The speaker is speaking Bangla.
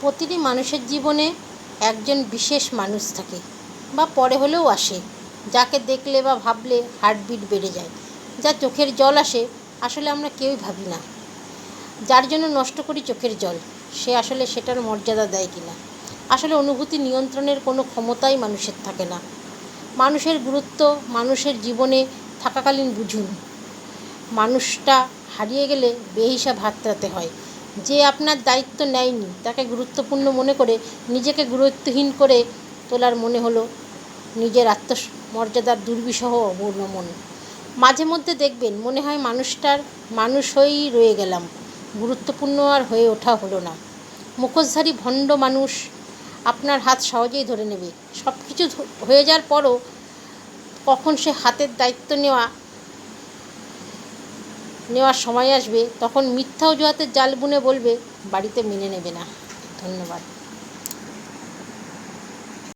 প্রতিটি মানুষের জীবনে একজন বিশেষ মানুষ থাকে বা পরে হলেও আসে, যাকে দেখলে বা ভাবলে হার্টবিট বেড়ে যায়, যার চোখের জল আসে। আসলে আমরা কেউই ভাবি না যার জন্য নষ্ট করি চোখের জল, সে আসলে সেটার মর্যাদা দেয় কিনা। আসলে অনুভূতি নিয়ন্ত্রণের কোনো ক্ষমতাই মানুষের থাকে না। মানুষের গুরুত্ব মানুষের জীবনে থাকাকালীন বুঝুন। মানুষটা হারিয়ে গেলে বেহিসাব হাতড়াতে হয়। যে আপনার দায়িত্ব নেয়নি তাকে গুরুত্বপূর্ণ মনে করে নিজেকে গুরুত্বহীন করে তোলার মনে হলো নিজের আত্মমর্যাদার দুর্বিষহ অবনমন। মাঝে মধ্যে দেখবেন মনে হয় মানুষটার মানুষ হয়েই রয়ে গেলাম, গুরুত্বপূর্ণ আর হয়ে ওঠা হলো না। মুখোশধারী ভণ্ড মানুষ আপনার হাত সহজেই ধরে নেবে। সব কিছু হয়ে যাওয়ার পরও কখন সে হাতের দায়িত্ব নেওয়ার সময় আসবে, তখন মিথ্যা অজুহাতের জাল বুনে বলবে বাড়িতে মেনে নেবে না। ধন্যবাদ।